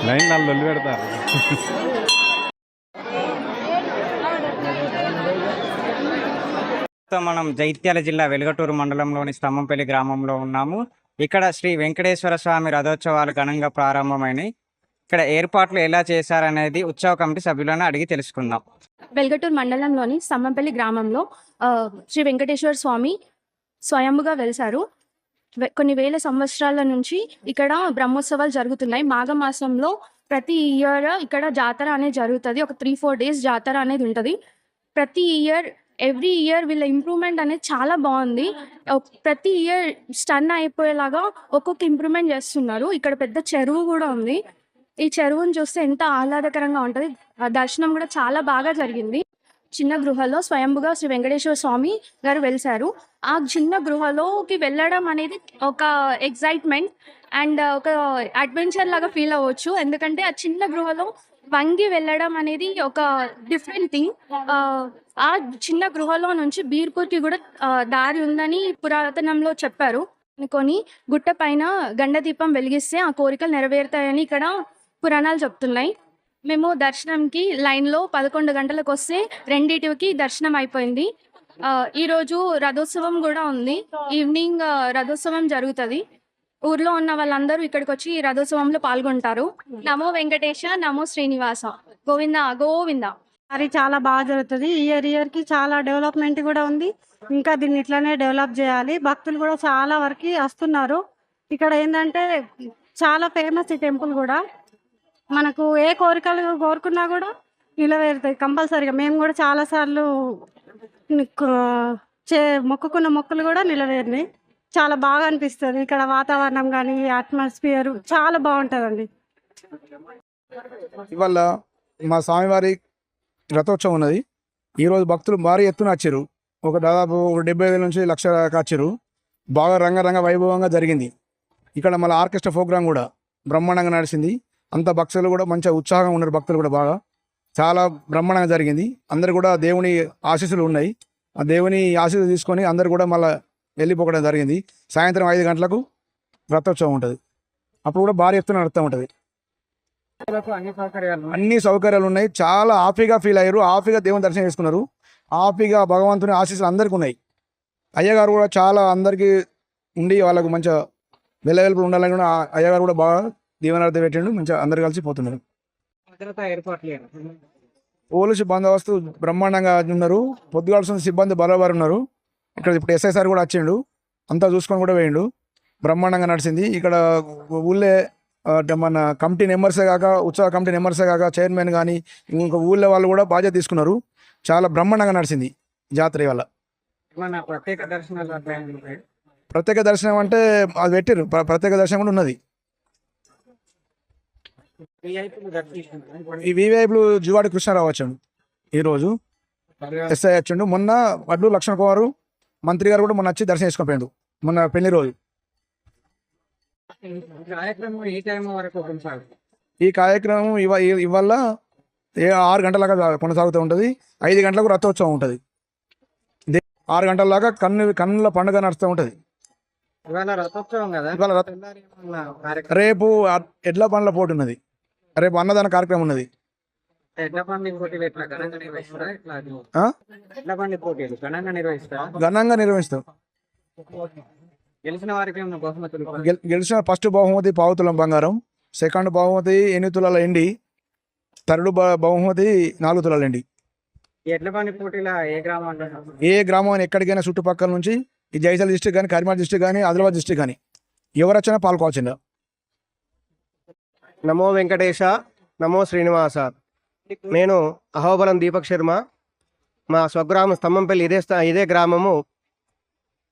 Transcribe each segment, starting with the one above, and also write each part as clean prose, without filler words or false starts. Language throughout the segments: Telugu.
లైన్ నల్లు పెడతారు. మనం జైత్యాల జిల్లా వెలుగటూరు మండలంలోని స్తంభంపల్లి గ్రామంలో ఉన్నాము. ఇక్కడ శ్రీ వెంకటేశ్వర స్వామి రథోత్సవాలు ఘనంగా ప్రారంభమైనవి. ఇక్కడ ఏర్పాట్లు ఎలా చేశారనేది ఉత్సవ కమిటీ సభ్యులను అడిగి తెలుసుకుందాం. వెలుగటూరు మండలంలోని స్తంభంపల్లి గ్రామంలో శ్రీ వెంకటేశ్వర స్వామి స్వయంగా వెలిశారు. కొన్ని వేల సంవత్సరాల నుంచి ఇక్కడ బ్రహ్మోత్సవాలు జరుగుతున్నాయి. మాఘమాసంలో ప్రతి ఇయర్ ఇక్కడ జాతర అనేది జరుగుతుంది. ఒక 3-4 days జాతర అనేది ఉంటుంది. ప్రతి ఇయర్ ఎవ్రీ ఇయర్ వీళ్ళ ఇంప్రూవ్మెంట్ అనేది చాలా బాగుంది. ప్రతి ఇయర్ స్టన్ అయిపోయేలాగా ఒక్కొక్క ఇంప్రూవ్మెంట్ చేస్తున్నారు. ఇక్కడ పెద్ద చెరువు కూడా ఉంది. ఈ చెరువును చూస్తే ఎంత ఆహ్లాదకరంగా ఉంటుంది. దర్శనం కూడా చాలా బాగా జరిగింది. చిన్న గృహలో స్వయంభుగా శ్రీ వెంకటేశ్వర స్వామి గారు వెలిశారు. ఆ చిన్న గృహలోకి వెళ్ళడం అనేది ఒక ఎక్సైట్మెంట్ అండ్ ఒక అడ్వెంచర్ లాగా ఫీల్ అవ్వచ్చు. ఎందుకంటే ఆ చిన్న గృహలో వంగి వెళ్ళడం అనేది ఒక డిఫరెంట్ థింగ్. ఆ చిన్న గృహలో నుంచి బీర్పూర్కి కూడా దారి ఉందని పురాతనంలో చెప్పారు. అనుకొని గుట్ట పైన గండదీపం వెలిగిస్తే ఆ కోరికలు నెరవేరుతాయని ఇక్కడ పురాణాలు చెప్తున్నాయి. మేము దర్శనంకి లైన్లో 11 గంటలకు వస్తే 2కి దర్శనం అయిపోయింది. ఈరోజు రథోత్సవం కూడా ఉంది. ఈవినింగ్ రథోత్సవం జరుగుతుంది. ఊర్లో ఉన్న వాళ్ళందరూ ఇక్కడికి వచ్చి ఈ రథోత్సవంలో పాల్గొంటారు. నమో వెంకటేశ, నమో శ్రీనివాస, గోవింద గోవింద. అది చాలా బాగా జరుగుతుంది. ఇయర్కి చాలా డెవలప్మెంట్ కూడా ఉంది. ఇంకా దీన్ని ఇట్లానే డెవలప్ చేయాలి. భక్తులు కూడా చాలా వరకు వస్తున్నారు. ఇక్కడ ఏంటంటే చాలా ఫేమస్ ఈ టెంపుల్ కూడా. మనకు ఏ కోరికలు కోరుకున్నా కూడా నిలవేరుతాయి కంపల్సరీగా. మేము కూడా చాలాసార్లు మొక్కుకున్న మొక్కులు కూడా నిలవేరినాయి. చాలా బాగా అనిపిస్తుంది. ఇక్కడ వాతావరణం కానీ అట్మాస్ఫియర్ చాలా బాగుంటుందండి. ఇవాళ మా స్వామివారి రథోత్సవం ఉన్నది. ఈరోజు భక్తులు భారీ ఎత్తున వచ్చారు. దాదాపు 70,000 నుంచి 1,00,000 వచ్చారు. బాగా రంగరంగ వైభవంగా జరిగింది. ఇక్కడ మళ్ళీ ఆర్కెస్ట్రా ప్రోగ్రాం కూడా బ్రహ్మాండంగా నడిచింది. అంత భక్తులు కూడా మంచిగా ఉత్సాహంగా ఉన్నారు. భక్తులు కూడా బాగా చాలా బ్రహ్మాండంగా జరిగింది. అందరు కూడా దేవుని ఆశీస్సులు ఉన్నాయి. ఆ దేవుని ఆశీస్సులు తీసుకొని అందరు కూడా మళ్ళీ వెళ్ళిపోవడం జరిగింది. సాయంత్రం 5 గంటలకు రథోత్సవం ఉంటుంది. అప్పుడు కూడా భారీ ఎత్తున నడుస్తూ ఉంటుంది. అన్ని సౌకర్యాలు ఉన్నాయి. చాలా హ్యాపీగా ఫీల్ అయ్యారు. హ్యాపీగా దేవుని దర్శనం చేసుకున్నారు. హ్యాపీగా భగవంతుని ఆశీస్సులు అందరికీ ఉన్నాయి. అయ్యగారు కూడా చాలా అందరికీ ఉండి వాళ్ళకు మంచిగా వెళ్ళవెలుపులు ఉండాలని కూడా అయ్యగారు కూడా బాగా దీవెనార్థం పెట్టండు. మంచిగా అందరు కలిసి పోతున్నారు. పోలీసు బందోబస్తు బ్రహ్మాండంగా ఉన్నారు. పొద్దుగాల్సిన సిబ్బంది బరాబర్ ఉన్నారు. ఇక్కడ ఇప్పుడు ఎస్ఐసార్ కూడా వచ్చిండు. అంతా చూసుకొని కూడా వేయండు. బ్రహ్మాండంగా నడిచింది. ఇక్కడ ఊళ్ళే మన కమిటీ మెంబర్సే కాక ఉత్సవ కమిటీ మెంబర్సే కాక చైర్మన్ కానీ ఇంకా ఊళ్ళో వాళ్ళు కూడా బాధ్యత తీసుకున్నారు. చాలా బ్రహ్మాండంగా నడిచింది జాతర వల్ల. ప్రత్యేక దర్శనం అంటే అది పెట్టారు. ప్రత్యేక దర్శనం కూడా ఉన్నది. ఈ విఐపీలు జువాడి కృష్ణారావు వచ్చాడు. ఈరోజు ఎస్ఐ వచ్చిండు. మొన్న వడ్లు లక్ష్మణ్ కుమార్ మంత్రి గారు కూడా మొన్న వచ్చి దర్శనం చేసుకుపోయాడు మొన్న పెళ్లి రోజు. ఈ కార్యక్రమం ఇవాళ 6 గంటల దాకా కొనసాగుతూ ఉంటుంది. 5 గంటలకు రథోత్సవం ఉంటుంది. 6 గంటల దాకా కన్నుల పండుగ నడుస్తూ ఉంటుంది. రేపు ఎడ్ల బండ్ల పోటీ ఉన్నది. రేపు అన్నదాన కార్యక్రమం ఉన్నది. ఘనంగా నిర్వహిస్తాం. గెలిచిన ఫస్ట్ బహుమతి 1/4 తులం బంగారం, సెకండ్ బహుమతి 8 తులాల ఎండి, థర్డ్ బహుమతి 4 తులాల ఎండి. ఏ గ్రామం ఎక్కడికైనా చుట్టుపక్కల నుంచి ఈ జైసల్ డిస్ట్రిక్ట్ కానీ, కరీంనగర్ డిస్ట్రిక్ట్ కానీ, ఆదిలాబాద్ డిస్ట్రిక్ట్ కానీ ఎవరు వచ్చినా పాల్గొవచ్చిందా. నమో వెంకటేశ, నమో శ్రీనివాస. నేను అహోబలం దీపక్ శర్మ. మా స్వగ్రామం స్తంభంపల్లి. ఇదే గ్రామము.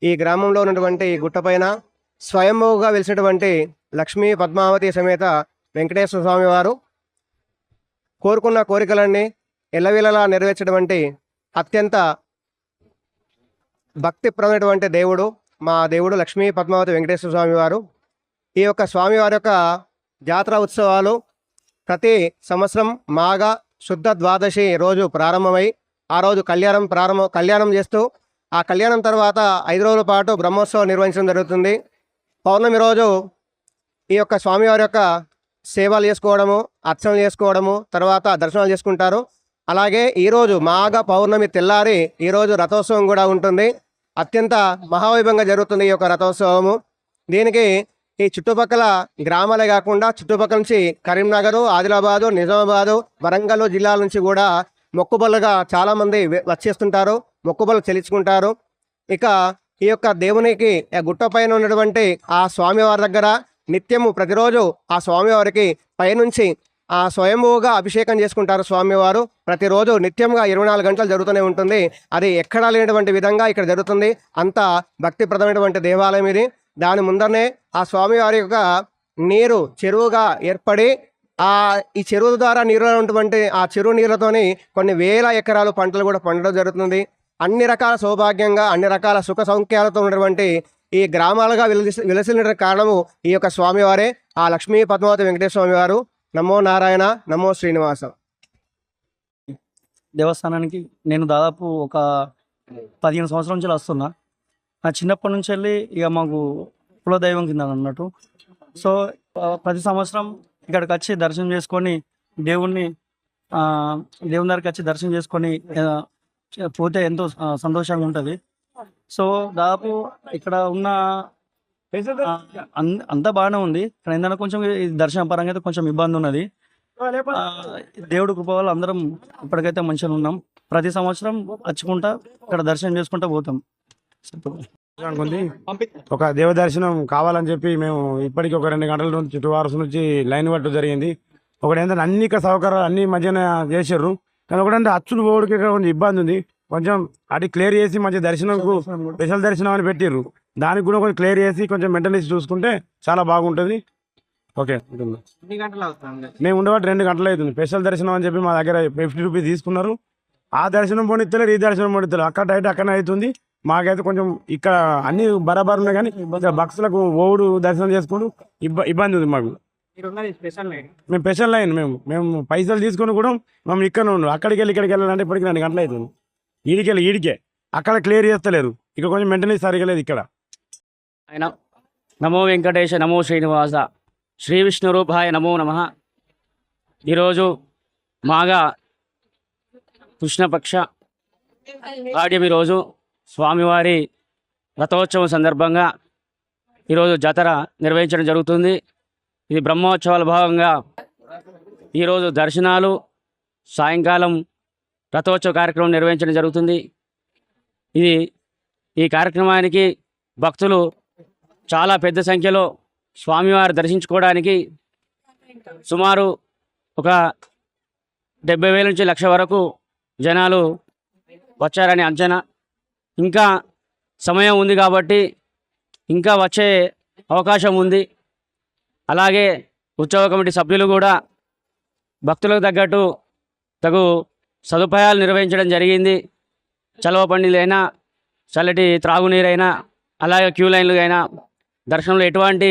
ఈ గ్రామంలో ఉన్నటువంటి గుట్టపైన స్వయంభూగా వెలిసినటువంటి లక్ష్మీ పద్మావతి సమేత వెంకటేశ్వర స్వామి వారు కోరుకున్న కోరికలన్నీ ఎల్లవేళలా నెరవేర్చినటువంటి అత్యంత భక్తిప్రదమైనటువంటి దేవుడు మా దేవుడు లక్ష్మీ పద్మావతి వెంకటేశ్వర స్వామి వారు. ఈ యొక్క స్వామివారి యొక్క జాతర ఉత్సవాలు ప్రతి సంవత్సరం మాఘ శుద్ధ ద్వాదశి రోజు ప్రారంభమై ఆ రోజు కళ్యాణం చేస్తూ ఆ కళ్యాణం తర్వాత 5 రోజుల పాటు బ్రహ్మోత్సవం నిర్వహించడం జరుగుతుంది. పౌర్ణమి రోజు ఈ యొక్క స్వామివారి యొక్క సేవలు చేసుకోవడము, అర్చనలు చేసుకోవడము, తర్వాత దర్శనాలు చేసుకుంటారు. అలాగే ఈరోజు మాఘ పౌర్ణమి తెల్లారి ఈరోజు రథోత్సవం కూడా ఉంటుంది. అత్యంత మహావైభవంగా జరుగుతుంది ఈ యొక్క రథోత్సవము. దీనికి ఈ చుట్టుపక్కల గ్రామాలే కాకుండా చుట్టుపక్కల నుంచి కరీంనగర్, ఆదిలాబాదు, నిజామాబాదు, వరంగల్ జిల్లాల నుంచి కూడా మొక్కుబళ్ళుగా చాలామంది వచ్చేస్తుంటారు, మొక్కుబళ్ళు చెల్లించుకుంటారు. ఇక ఈ యొక్క దేవునికి గుట్ట పైన ఉన్నటువంటి ఆ స్వామివారి దగ్గర నిత్యము ప్రతిరోజు ఆ స్వామివారికి పైనుంచి ఆ స్వయంభూగా అభిషేకం చేసుకుంటారు. స్వామివారు ప్రతిరోజు నిత్యంగా 24 గంటలు జరుగుతూనే ఉంటుంది. అది ఎక్కడా లేనటువంటి విధంగా ఇక్కడ జరుగుతుంది. అంత భక్తిప్రదమైనటువంటి దేవాలయం ఇది. దాని ముందరనే ఆ స్వామివారి యొక్క నీరు చెరువుగా ఏర్పడి ఈ చెరువు ద్వారా నీరు ఉన్నటువంటి ఆ చెరువు నీళ్ళతోని కొన్ని వేల ఎకరాలు పంటలు కూడా పండడం జరుగుతుంది. అన్ని రకాల సౌభాగ్యంగా, అన్ని రకాల సుఖ సౌఖ్యాలతో ఉన్నటువంటి ఈ గ్రామాలుగా విలసిన కారణము ఈ యొక్క స్వామివారే, ఆ లక్ష్మీ పద్మావతి వెంకటేశ్వర స్వామివారు. నమో నారాయణ, నమో శ్రీనివాస. దేవస్థానానికి నేను దాదాపు ఒక 15 సంవత్సరాల నుంచి వస్తున్నా. నా చిన్నప్పటి నుంచి వెళ్ళి ఇక మాకు కులదైవం కింద అన్నట్టు. సో ప్రతి సంవత్సరం ఇక్కడికి వచ్చి దర్శనం చేసుకొని దేవుని దగ్గరికి వచ్చి దర్శనం చేసుకొని పోతే ఎంతో సంతోషంగా ఉంటుంది. సో దాదాపు ఇక్కడ ఉన్న అంతా బాగానే ఉంది. కానీ ఏంటంటే కొంచెం ఈ దర్శన పరంగా అయితే కొంచెం ఇబ్బంది ఉన్నది. దేవుడు కృప వల్ల అందరం ఇప్పటికైతే మంచిగా ఉన్నాం. ప్రతి సంవత్సరం వచ్చుకుంటా ఇక్కడ దర్శనం చేసుకుంటా పోతాం. అనుకుంది ఒక దేవ దర్శనం కావాలని చెప్పి మేము ఇప్పటికి ఒక 2 గంటల నుంచి 2 hours నుంచి లైన్ పట్టు జరిగింది. ఒకటి ఏంటంటే అన్ని సౌకర్యాలు అన్ని మధ్యన చేసారు. కానీ ఒకటంటే అచ్చులు పోవడానికి కొంచెం ఇబ్బంది ఉంది. కొంచెం అది క్లియర్ చేసి మంచి దర్శనంకు స్పెషల్ దర్శనం అని పెట్టిర్రు. దానికి కూడా కొంచెం క్లియర్ చేసి కొంచెం మెయింటెనెన్స్ చూసుకుంటే చాలా బాగుంటుంది. ఓకే, మేము ఉండబట్టి 2 గంటలు అవుతుంది. స్పెషల్ దర్శనం అని చెప్పి మా దగ్గర 50 రూపీస్ తీసుకున్నారు. ఆ దర్శనం పోనిస్తలేరు, ఈ దర్శనం పోనిస్తలేరు. అక్కడ అయితే అక్కడనే అవుతుంది. మాకైతే కొంచెం ఇక్కడ అన్ని బరాబర్ ఉన్నాయి. కానీ భక్తులకు ఓవుడు దర్శనం చేసుకుంటూ ఇబ్బంది ఉంది మాకు. మేము స్పెషల్ లైన్ మేము పైసలు తీసుకుని కూడా మేము ఇక్కడ ఉన్నాం. అక్కడికి వెళ్ళి ఇక్కడికి వెళ్ళాలంటే ఇప్పటికి 2 గంటలు అవుతుంది. ఈడికే అక్కడ క్లియర్ చేస్తలేరు. ఇక్కడ కొంచెం మెయింటెనెన్స్ సరిగా లేదు ఇక్కడ. ఆయన నమో వెంకటేశ, నమో శ్రీనివాస, శ్రీ విష్ణు రూపాయ నమో నమః. ఈరోజు మాఘ కృష్ణపక్ష పాడ్యమి రోజు స్వామివారి రథోత్సవం సందర్భంగా ఈరోజు జాతర నిర్వహించడం జరుగుతుంది. ఇది బ్రహ్మోత్సవాల భాగంగా ఈరోజు దర్శనాలు, సాయంకాలం రథోత్సవ కార్యక్రమం నిర్వహించడం జరుగుతుంది. ఈ కార్యక్రమానికి భక్తులు చాలా పెద్ద సంఖ్యలో స్వామివారు దర్శించుకోవడానికి సుమారు ఒక 70,000 నుంచి 1,00,000 వరకు జనాలు వచ్చారని అంచనా. ఇంకా సమయం ఉంది కాబట్టి ఇంకా వచ్చే అవకాశం ఉంది. అలాగే ఉత్సవ కమిటీ సభ్యులు కూడా భక్తులకు తగ్గట్టు తగు సదుపాయాలు నిర్వహించడం జరిగింది. చలవ పండిలైనా, చల్లటి త్రాగునీరైనా, అలాగే క్యూ లైన్లు అయినా దర్శనంలో ఎటువంటి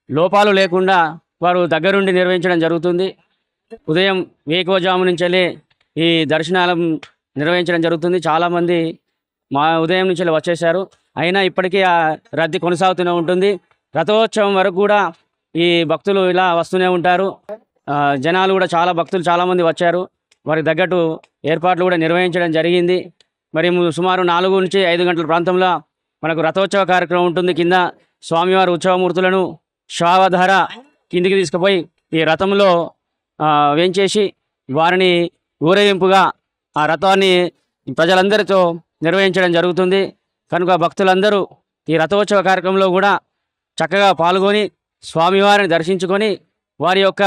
లోపాలు లేకుండా వారు దగ్గరుండి నిర్వహించడం జరుగుతుంది. ఉదయం వేకువజాము నుంచి ఈ దర్శనాలు నిర్వహించడం జరుగుతుంది. చాలామంది ఉదయం నుంచి వచ్చేసారు. అయినా ఇప్పటికీ ఆ రద్దీ కొనసాగుతూనే ఉంటుంది. రథోత్సవం వరకు కూడా ఈ భక్తులు ఇలా వస్తూనే ఉంటారు. జనాలు కూడా భక్తులు చాలామంది వచ్చారు. వారికి తగ్గట్టు ఏర్పాట్లు కూడా నిర్వహించడం జరిగింది. మరి సుమారు 4 నుంచి 5 గంటల ప్రాంతంలో మనకు రథోత్సవ కార్యక్రమం ఉంటుంది. కింద స్వామివారి ఉత్సవమూర్తులను శ్రావధార కిందికి తీసుకుపోయి ఈ రథంలో వేంచేసి వారిని ఊరేగింపుగా ఆ రథాన్ని ప్రజలందరితో నిర్వహించడం జరుగుతుంది. కనుక భక్తులందరూ ఈ రథోత్సవ కార్యక్రమంలో కూడా చక్కగా పాల్గొని స్వామివారిని దర్శించుకొని వారి యొక్క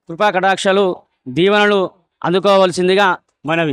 కృపా కటాక్షాలు, దీవెనలు అందుకోవాల్సిందిగా మనవి.